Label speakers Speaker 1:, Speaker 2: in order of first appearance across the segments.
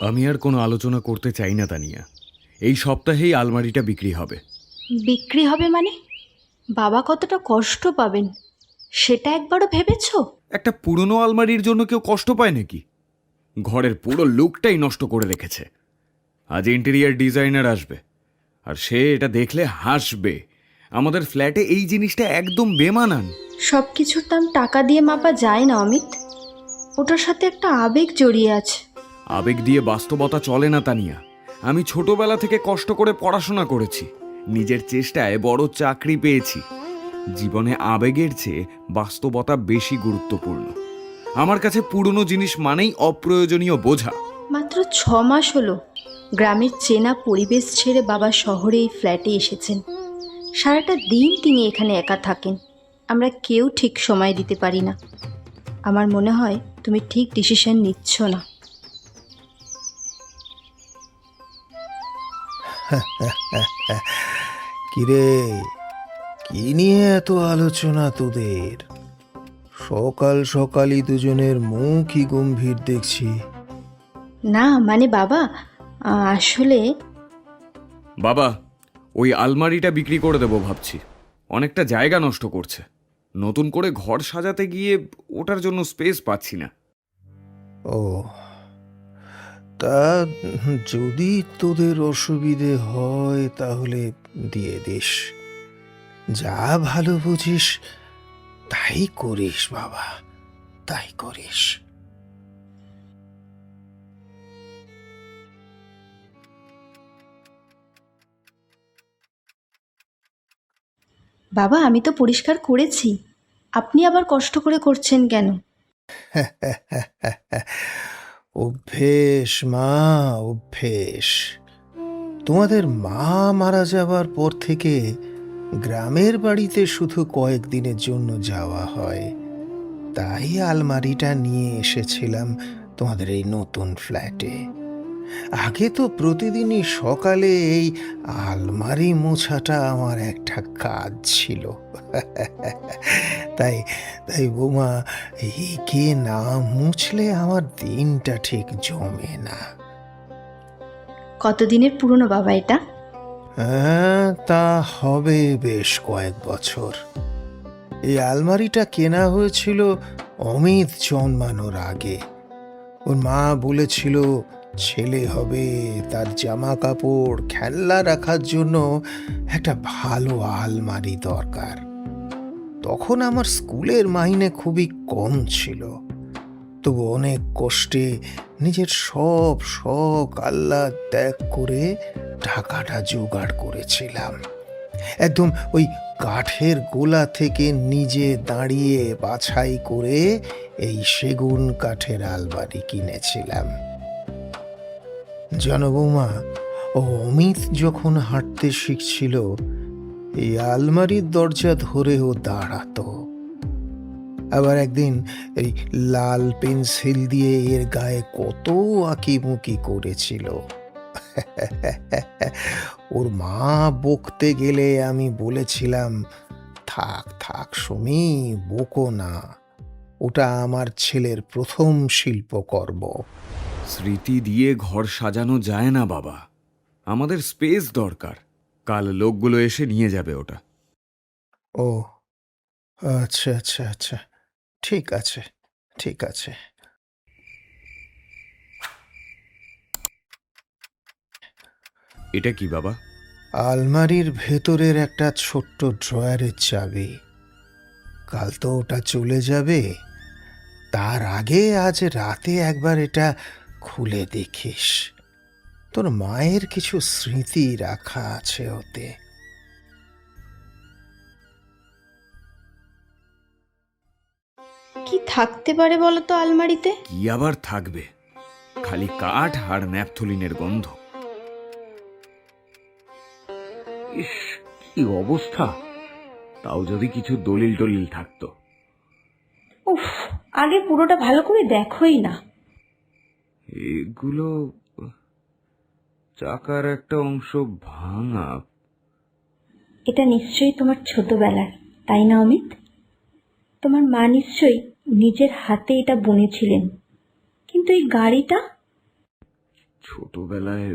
Speaker 1: আমি আর কোনো আলোচনা করতে চাই না তানিয়া। এই সপ্তাহেই আলমারিটা বিক্রি হবে।
Speaker 2: বিক্রি হবে মানে? বাবা কতটা কষ্ট পাবেন সেটা একবারও ভেবেছো?
Speaker 1: একটা পুরনো আলমারির জন্য কেউ কষ্ট পায় নাকি? ঘরের পুরো লুকটাই নষ্ট করে রেখেছে। আজ ইন্টেরিয়ার ডিজাইনার আসবে, আর সে এটা দেখলে হাসবে। আমাদের ফ্ল্যাটে এই জিনিসটা একদম বেমানান।
Speaker 2: সব কিছুর দাম টাকা দিয়ে মাপা যায় না অমিত। ওটার সাথে একটা আবেগ জড়িয়ে আছে।
Speaker 1: আবেগ দিয়ে বাস্তবতা চলে না তানিয়া। আমি ছোটবেলা থেকে কষ্ট করে পড়াশোনা করেছি, নিজের চেষ্টায় বড় চাকরি পেয়েছি। জীবনে আবেগের চেয়ে বাস্তবতা বেশি গুরুত্বপূর্ণ। আমার কাছে পুরনো জিনিস মানেই অপ্রয়োজনীয় বোঝা।
Speaker 2: মাত্র 6 মাস হলো গ্রামের চেনা পরিবেশ ছেড়ে বাবা শহরে এই ফ্ল্যাটে এসেছেন। সারাটা দিন তিনি এখানে একা থাকেন। আমরা কেউ ঠিক সময় দিতে পারি না। আমার মনে হয় তুমি ঠিক ডিসিশন নিচ্ছ না।
Speaker 3: কিরে, কি নিয়ে এত আলোচনা তোদের? সকাল সকালই দুজনের মুখই গম্ভীর দেখছি।
Speaker 2: না মানে বাবা, আসলে
Speaker 1: বাবা, ওই আলমারিটা বিক্রি করে দেবো ভাবছি। অনেকটা জায়গা নষ্ট করছে। নতুন করে ঘর সাজাতে গিয়ে ওটার জন্য স্পেস পাচ্ছি না।
Speaker 3: ও, তা যদি তোদের অসুবিধে হয় তাহলে দিয়ে দিস। যা ভালো বুঝিস তাই করিস বাবা, তাই করিস।
Speaker 2: বাবা আমি তো পরিষ্কার করেছি, আপনি আবার কষ্ট করে করছেন কেন?
Speaker 3: অভ্যেস মা, অভ্যেস। তোমাদের মা মারা যাবার পর থেকে গ্রামের বাড়িতে শুধু কয়েকদিনের জন্য যাওয়া হয়, তাই আলমারিটা নিয়ে এসেছিলাম তোমাদের এই নতুন ফ্ল্যাটে। আগে তো প্রতিদিনই সকালে এই আলমারি মোছাটা আমার একটা কাজ ছিল। তাই তাই বৌমা, একে না মুছলে আমার দিনটা ঠিক জমে না।
Speaker 2: কতদিনের পুরনো বাবা এটা?
Speaker 3: হ্যাঁ, তা হবে বেশ কয়েক বছর। এই আলমারিটা কেনা হয়েছিল অমিত জন্মানোর আগে। ওর মা বলেছিল ছেলে হবে, তার জামা কাপড় খেলনা রাখার জন্য একটা ভালো আলমারি দরকার। তখন আমার স্কুলের মাইনে খুবই কম ছিল, তবু অনেক কষ্টে নিজের সব শখ আহ্লাদ ত্যাগ করে টাকাটা জোগাড় করেছিলাম। একদম ওই কাঠের গোলা থেকে নিজে দাঁড়িয়ে বাছাই করে এই সেগুন কাঠের আলমারি কিনেছিলাম। জানো বৌমা, ও অমিত যখন হাঁটতে শিখছিল, এই আলমারির দরজা ধরে ও দাঁড়াতো। আবার একদিন এই লাল পেন্সিল দিয়ে এর গায়ে কত আঁকিবুকি করেছিল। ওর মা বকতে গেলে আমি বলেছিলাম, থাক থাক সুমি, বকো না, ওটা আমার ছেলের প্রথম শিল্পকর্ম।
Speaker 1: স্মৃতি দিয়ে ঘর সাজানো যায় না বাবা। আমাদের স্পেস দরকার। কাল লোকগুলো এসে নিয়ে যাবে ওটা।
Speaker 3: ও আচ্ছা আচ্ছা আচ্ছা, ঠিক আছে, ঠিক আছে।
Speaker 1: এটা কি বাবা?
Speaker 3: আলমারির ভেতরের একটা ছোট্ট ড্রয়ারের চাবি। কাল তো ওটা চলে যাবে, তার আগে আজ রাতে একবার এটা খুলে দেখিস। তোর মায়ের কিছু স্মৃতি রাখা আছে ওতে।
Speaker 2: কি থাকতে পারে বলো তো আলমারিতে?
Speaker 1: কি আবার থাকবে? খালি কাঠ আর ন্যাপথলিনের গন্ধ। ইস, কি অবস্থা! তাও যদি কিছু দলিল টলিল থাকতো।
Speaker 2: উফ, আগে পুরোটা ভালো করে দেখোই না।
Speaker 1: এগুলো চাকার একটা অংশ ভাঙা।
Speaker 2: এটা নিশ্চয়ই তোমার ছোটবেলার, তাই না অমিত? তোমার মা নিশ্চয়ই নিজের হাতে এটা বুনেছিলেন। কিন্তু এই গাড়িটা?
Speaker 1: ছোটবেলায়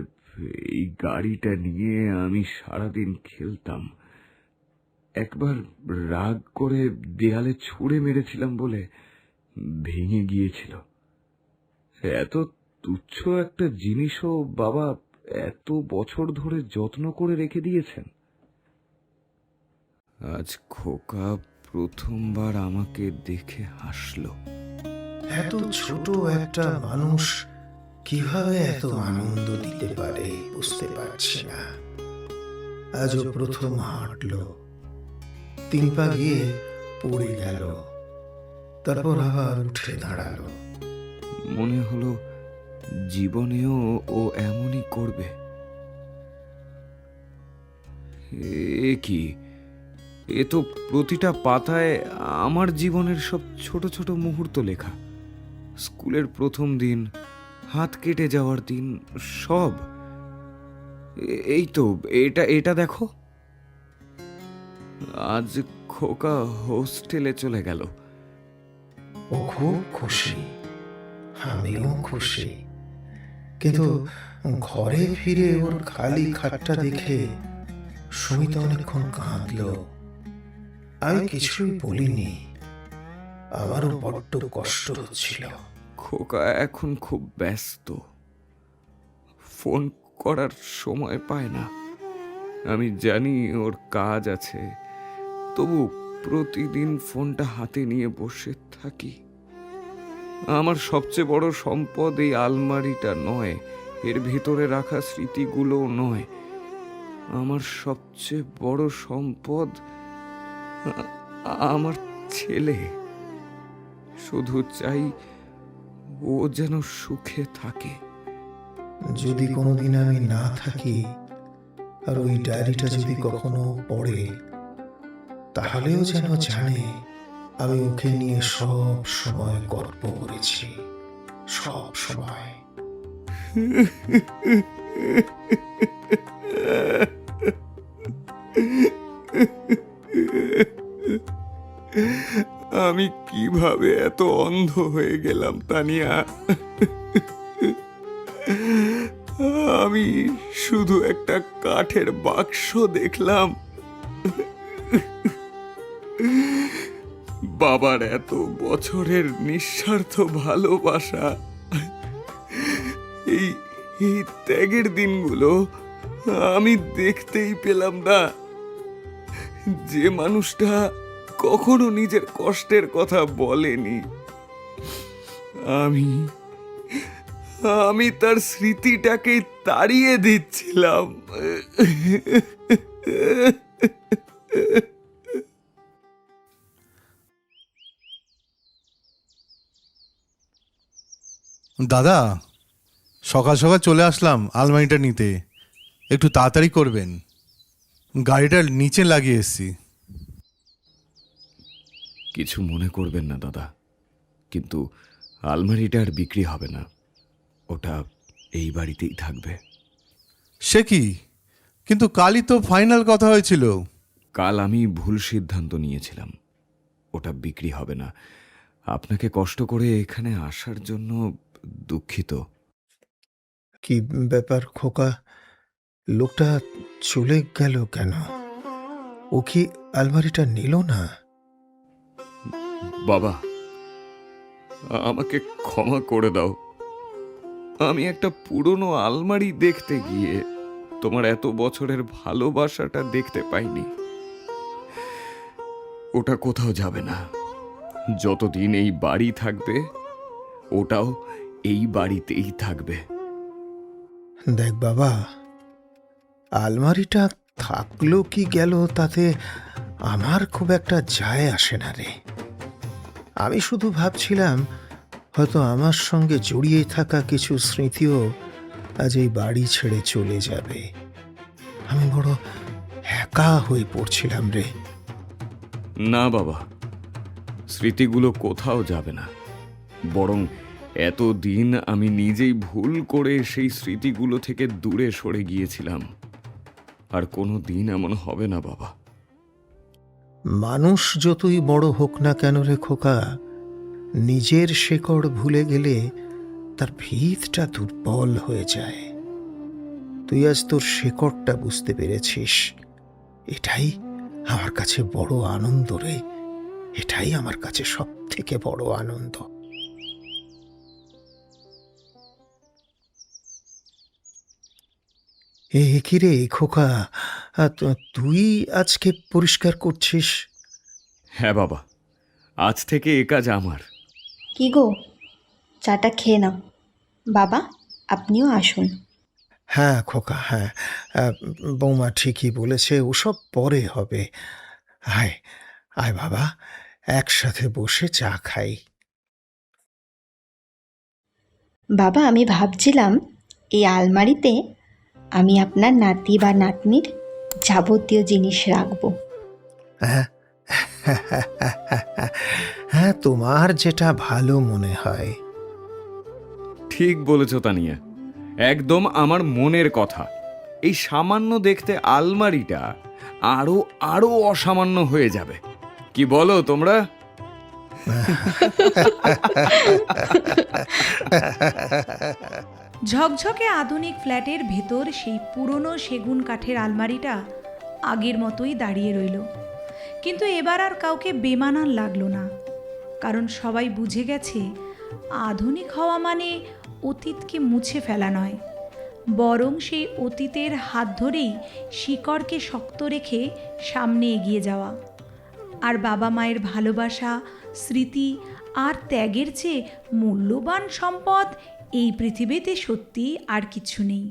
Speaker 1: এই গাড়িটা নিয়ে আমি সারাদিন খেলতাম। একবার রাগ করে দেয়ালে ছুঁড়ে মেরেছিলাম বলে ভেঙে গিয়েছিল। এত তুচ্ছ একটা জিনিসও বাবা এত বছর ধরে যত্ন করে রেখে দিয়েছেন। আজ খোকা প্রথমবার আমাকে দেখে হাসলো।
Speaker 3: এত ছোট একটা মানুষ কিভাবে এত আনন্দ দিতে পারে বুঝতে পারছি না। আজও প্রথম হাঁটলো, 3 পা গিয়ে পড়ে গেল, তারপর আবার উঠে দাঁড়ালো।
Speaker 1: মনে হলো জীবনেও ও এমনই করবে। এ কি, এ তো প্রতিটা পাতায় আমার জীবনের সব ছোট ছোট মুহূর্ত লেখা। স্কুলের প্রথম দিন, হাত কেটে যাওয়ার দিন, সব। এই তো এটা এটা দেখো, আজ খোকা হোস্টেলে চলে গেল।
Speaker 3: ও খুব খুশি, আমিও খুশি, কিন্তু ঘরে ফিরে ওর খালি খাটটা দেখে সুমিতা অনেকক্ষণ কাঁদলো। আমি কিছুই বলিনি, আমারও বড্ড কষ্ট হচ্ছিল।
Speaker 1: খোকা এখন খুব ব্যস্ত, ফোন করার সময় পায় না। আমি জানি ওর কাজ আছে, তবু প্রতিদিন ফোনটা হাতে নিয়ে বসে থাকি। আমার সবচেয়ে বড় সম্পদ এই আলমারিটা নয়, এর ভিতরে রাখা স্মৃতিগুলো নয়। আমার সবচেয়ে বড় সম্পদ আমার ছেলে। শুধু চাই ও যেন সুখে থাকে।
Speaker 3: যদি কোনোদিন আমি না থাকি আর ওই ডায়েরিটা যদি কখনো পড়ে, তাহলেও যেন জানে আমি ওকে নিয়ে সব সময় গর্ব করেছি, সব সময়।
Speaker 1: আমি কিভাবে এত অন্ধ হয়ে গেলাম তানিয়া? আমি শুধু একটা কাঠের বাক্স দেখলাম। বাবার এত বছরের নিঃস্বার্থ ভালোবাসা, এই এই ত্যাগের দিনগুলো আমি দেখতেই পেলাম না। যে মানুষটা কখনো নিজের কষ্টের কথা বলেনি, আমি তার স্মৃতিটাকে তাড়িয়ে দিচ্ছিলাম।
Speaker 4: দাদা, সকাল সকাল চলে আসলাম আলমারিটা নিতে, একটু তাড়াতাড়ি করবেন। গাড়িটার নিচে লাগিয়ে এসছি।
Speaker 1: কিছু মনে করবেন না দাদা, কিন্তু আলমারিটা আর বিক্রি হবে না, ওটা এই বাড়িতেই থাকবে।
Speaker 4: সে কি? কিন্তু কালই তো ফাইনাল কথা হয়েছিল।
Speaker 1: কাল আমি ভুল সিদ্ধান্ত নিয়েছিলাম, ওটা বিক্রি হবে না। আপনাকে কষ্ট করে এখানে আসার জন্য দুঃখিত।
Speaker 3: কি ব্যাপার খোকা, লোকটা চলে গেল কেন? ও কি আলমারিটা নিল না?
Speaker 1: বাবা, আমাকে ক্ষমা করে দাও। আমি একটা পুরনো আলমারি দেখতে গিয়ে তোমার এত বছরের ভালোবাসাটা দেখতে পাইনি। ওটা কোথাও যাবে না, যতদিন এই বাড়ি থাকবে ওটাও এই বাড়িতেই থাকবে।
Speaker 3: দেখ বাবা, আলমারিটা থাকলো কি গেল তাতে আমার খুব একটা যায় আসে না রে। আমি শুধু ভাবছিলাম হয়তো আমার সঙ্গে জড়িয়ে থাকা কিছু স্মৃতিও আজ এই বাড়ি ছেড়ে চলে যাবে। আমি বড় একা হয়ে পড়ছিলাম রে।
Speaker 1: না বাবা, স্মৃতিগুলো কোথাও যাবে না, বরং এতদিন আমি নিজেই ভুল করে সেই স্মৃতিগুলো থেকে দূরে সরে গিয়েছিলাম। আর কোনো দিন এমন হবে না বাবা।
Speaker 3: মানুষ যতই বড় হোক না কেন রে খোকা, নিজের শেকড় ভুলে গেলে তার ভিতটা দুর্বল হয়ে যায়। তুই আজ তোর শেকড়টা বুঝতে পেরেছিস, এটাই আমার কাছে বড় আনন্দ রে, এটাই আমার কাছে সব থেকে বড় আনন্দ। কি রে খোকা, তুই আজকে পরিষ্কার করছিস?
Speaker 1: হ্যাঁ বাবা, আজ থেকে এ কাজ আমার।
Speaker 2: কি গো, চাটা খেয়ে নাও। বাবা, আপনিও আসুন।
Speaker 3: হ্যাঁ খোকা, হ্যাঁ, বৌমা ঠিকই বলেছে, ওসব পরে হবে। আয় আয় বাবা, একসাথে বসে চা খাই।
Speaker 2: বাবা, আমি ভাবছিলাম এই আলমারিতে আমি আপনার নাতি বা নাতনির যাবতীয় জিনিস রাখবো।
Speaker 3: হ্যাঁ, হ্যাঁ, তোমার যেটা ভালো মনে হয়।
Speaker 1: ঠিক বলেছ তানিয়া, একদম আমার মনের কথা। এই সামান্য দেখতে আলমারিটা আরো আরো অসামান্য হয়ে যাবে। কি বলো তোমরা?
Speaker 5: ঝকঝকে আধুনিক ফ্ল্যাটের ভেতর সেই পুরনো সেগুন কাঠের আলমারিটা আগের মতোই দাঁড়িয়ে রইল। কিন্তু এবার আর কাউকে বেমানান লাগলো না, কারণ সবাই বুঝে গেছে আধুনিক হওয়া মানে অতীতকে মুছে ফেলা নয়, বরং সেই অতীতের হাত ধরেই শিকড়কে শক্ত রেখে সামনে এগিয়ে যাওয়া। আর বাবা মায়ের ভালোবাসা, স্মৃতি আর ত্যাগের চেয়ে মূল্যবান সম্পদ এই পৃথিবীতে সত্যি আর কিছু নেই।